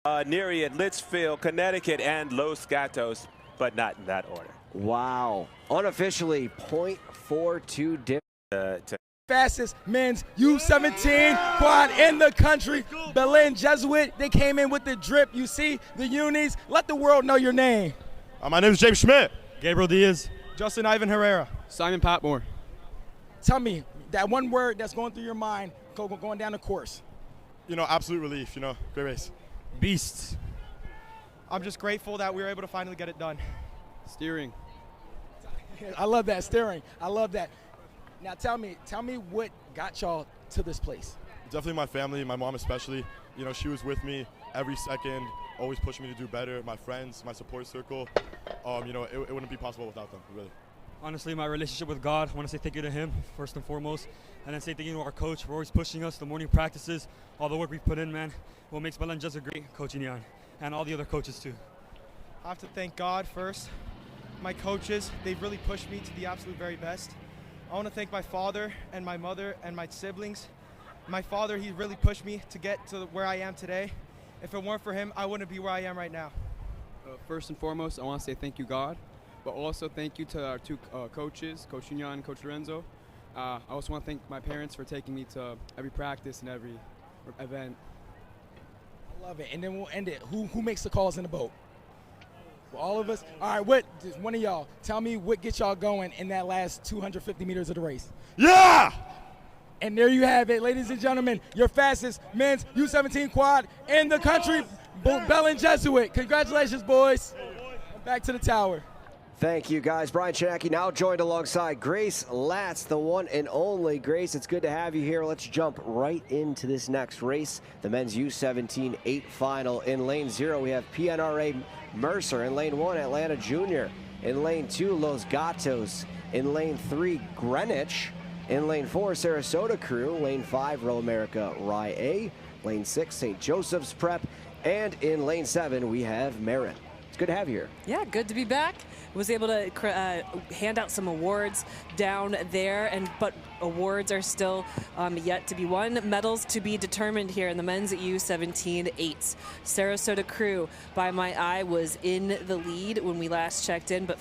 Nereid, Litchfield, Connecticut, and Los Gatos, but not in that order. Wow. Unofficially, 0.42 dip. Fastest men's U17 quad in the country. Berlin Jesuit, they came in with the drip. You see the unis. Let the world know your name. My name is James Schmidt. Gabriel Diaz. Justin Ivan Herrera. Simon Patmore. Tell me that one word that's going through your mind going down the course. Absolute relief, great race. Beasts. I'm just grateful that we were able to finally get it done. Steering. I love that, steering. I love that. Now tell me what got y'all to this place. Definitely my family, my mom especially. She was with me every second, always pushing me to do better. My friends, my support circle. It wouldn't be possible without them, really. Honestly, my relationship with God, I want to say thank you to him, first and foremost. And then say thank you to our coach for always pushing us, the morning practices, all the work we've put in, man. What makes Berlin just a great coaching Jan, and all the other coaches too. I have to thank God first. My coaches, they've really pushed me to the absolute very best. I want to thank my father and my mother and my siblings. My father, he really pushed me to get to where I am today. If it weren't for him, I wouldn't be where I am right now. First and foremost, I want to say thank you, God, but also thank you to our two coaches, Coach Union and Coach Lorenzo. I also want to thank my parents for taking me to every practice and every event. I love it. And then we'll end it. Who makes the calls in the boat? Well, all of us? All right, just one of y'all, tell me what gets y'all going in that last 250 meters of the race. Yeah! And there you have it, ladies and gentlemen, your fastest men's U17 quad in the country, Berlin Jesuit. Congratulations, boys. Back to the tower. Thank you, guys. Brian Chinaki now joined alongside Grace Latz, the one and only. Grace, it's good to have you here. Let's jump right into this next race, the men's U17 8 final. In lane 0, we have PNRA Mercer. In lane 1, Atlanta Junior. In lane 2, Los Gatos. In lane 3, Greenwich. In lane 4, Sarasota Crew. Lane 5, Row America Rye A. Lane 6, St. Joseph's Prep. And in lane 7, we have Merritt. It's good to have you here. Yeah, good to be back. Was able to hand out some awards down there, but awards are still yet to be won. Medals to be determined here in the men's U17 8s. Sarasota Crew, by my eye, was in the lead when we last checked in, but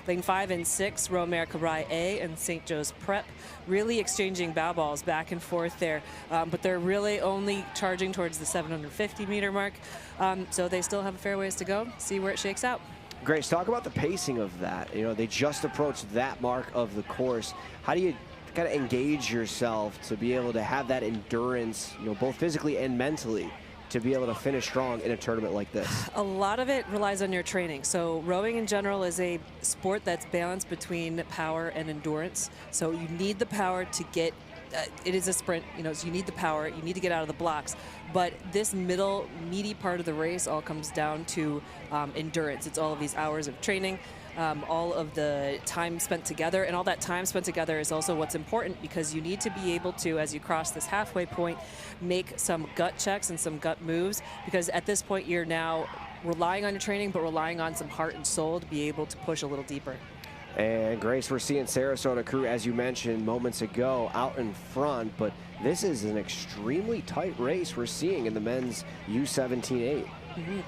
lane 5 and 6, Row America Rye A and St. Joe's Prep, really exchanging bow balls back and forth there, but they're really only charging towards the 750 meter mark, so they still have a fair ways to go. See where it shakes out. Grace, talk about the pacing of that. They just approached that mark of the course. How do you kind of engage yourself to be able to have that endurance, both physically and mentally, to be able to finish strong in a tournament like this? A lot of it relies on your training. So rowing in general is a sport that's balanced between power and endurance. So you need the power to get it is a sprint, so you need the power, you need to get out of the blocks. But this middle, meaty part of the race all comes down to endurance. It's all of these hours of training, all of the time spent together, and all that time spent together is also what's important, because you need to be able to, as you cross this halfway point, make some gut checks and some gut moves, because at this point you're now relying on your training, but relying on some heart and soul to be able to push a little deeper. And Grace, we're seeing Sarasota Crew, as you mentioned moments ago, out in front, but this is an extremely tight race we're seeing in the men's U17 8.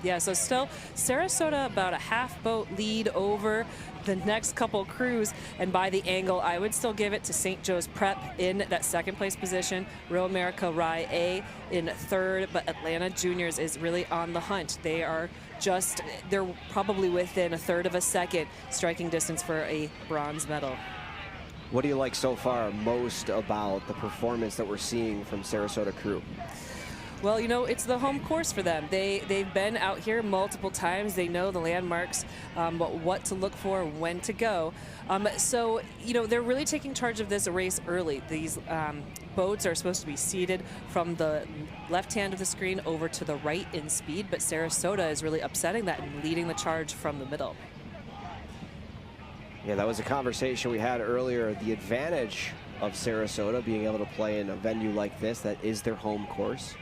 Yeah, so still Sarasota about a half boat lead over the next couple crews, and by the angle I would still give it to St. Joe's Prep in that second place position, Row America Rye A in third, but Atlanta Juniors is really on the hunt. They're probably within a third of a second striking distance for a bronze medal. What do you like so far most about the performance that we're seeing from Sarasota Crew? Well, it's the home course for them. They've been out here multiple times. They know the landmarks, what to look for, when to go. So, they're really taking charge of this race early. These boats are supposed to be seated from the left hand of the screen over to the right in speed, but Sarasota is really upsetting that and leading the charge from the middle. Yeah, that was a conversation we had earlier. The advantage of Sarasota being able to play in a venue like this that is their home course.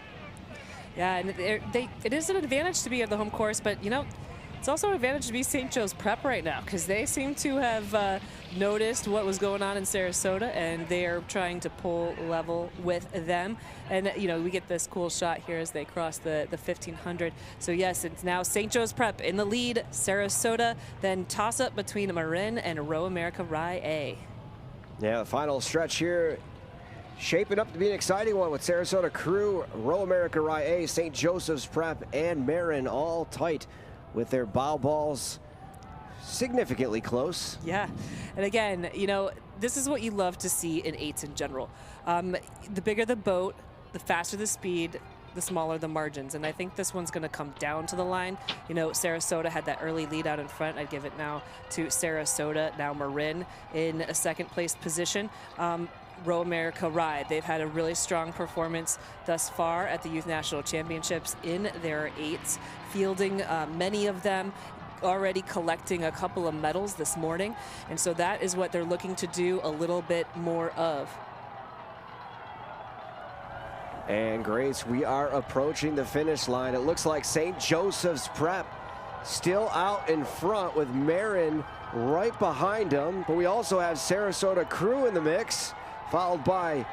Yeah, and it is an advantage to be at the home course, but It's also an advantage to be St. Joe's Prep right now because they seem to have noticed what was going on in Sarasota, and they are trying to pull level with them. And, you know, we get this cool shot here as they cross the 1500. So, yes, it's now St. Joe's Prep in the lead, Sarasota, then toss-up between Marin and Row America Rye A. Yeah, the final stretch here shaping up to be an exciting one with Sarasota Crew, Row America Rye A, St. Joseph's Prep, and Marin all tight with their bow balls significantly close. Yeah, and again, you know, this is what you love to see in 8s in general. The bigger the boat, the faster the speed, the smaller the margins. And I think this one's going to come down to the line. You know, Sarasota had that early lead out in front. I'd give it now to Sarasota. Now Marin in a second place position. Row America Rye, they've had a really strong performance thus far at the Youth National Championships in their 8s, fielding many of them, already collecting a couple of medals this morning. And so that is what they're looking to do a little bit more of. And Grace, we are approaching the finish line. It looks like St. Joseph's Prep still out in front with Marin right behind them. But we also have Sarasota Crew in the mix, followed by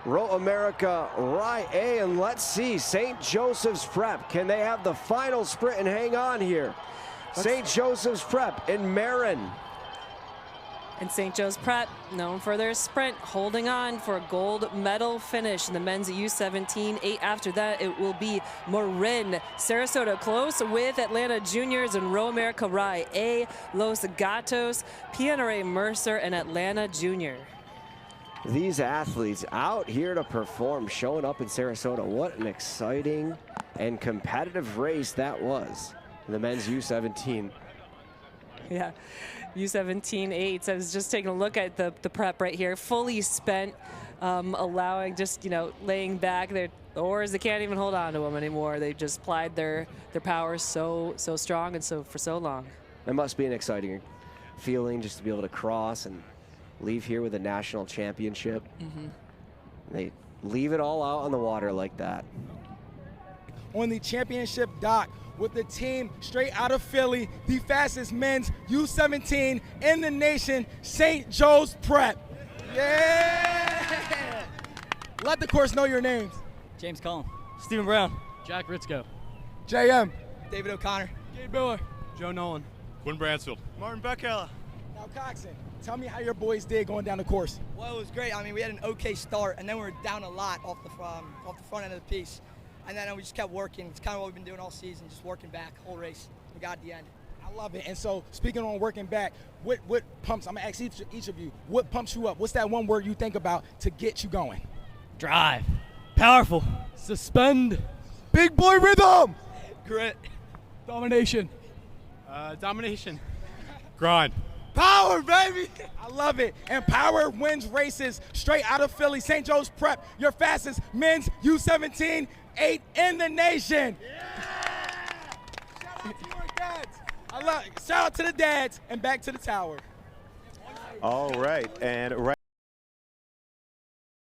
Row America Rye A. And let's see, St. Joseph's Prep, can they have the final sprint and hang on here? St. Joseph's Prep in Marin. And St. Joe's Prep, known for their sprint, holding on for a gold medal finish in the men's U17. 8 after that, it will be Marin. Sarasota close with Atlanta Juniors and Row America Rye A, Los Gatos, PNRA Mercer, and Atlanta Junior. These athletes out here to perform, showing up in Sarasota. What an exciting and competitive race that was in the men's U17. Yeah, U17 8s. I was just taking a look at the prep right here, fully spent, allowing just, you know, laying back. The oars, they can't even hold on to them anymore. They just plied their powers so strong and for so long. It must be an exciting feeling just to be able to cross and leave here with a national championship. They leave it all out on the water like that. On the championship dock with the team straight out of Philly, the fastest men's U17 in the nation, St. Joe's Prep. Yeah! Let the course know your names. James Cullen. Stephen Brown. Jack Ritzko. JM. David O'Connor. Gabe Miller. Joe Nolan. Quinn Bransfield. Martin Beckella. Now, Coxon, tell me how your boys did going down the course. Well, it was great. I mean, we had an okay start, and then we were down a lot off the front end of the piece. And then we just kept working. It's kind of what we've been doing all season, just working back, whole race. We got at the end. I love it. And so, speaking on working back, what pumps, I'm going to ask each of you, what pumps you up? What's that one word you think about to get you going? Drive. Powerful. Suspend. Big boy rhythm. Grit. Domination. Domination. Grind. Power, baby. I love it. And power wins races straight out of Philly. St. Joe's Prep, your fastest men's U17 8 in the nation. Yeah. Shout out to your dads. Shout out to the dads, and back to the tower. All right, and right.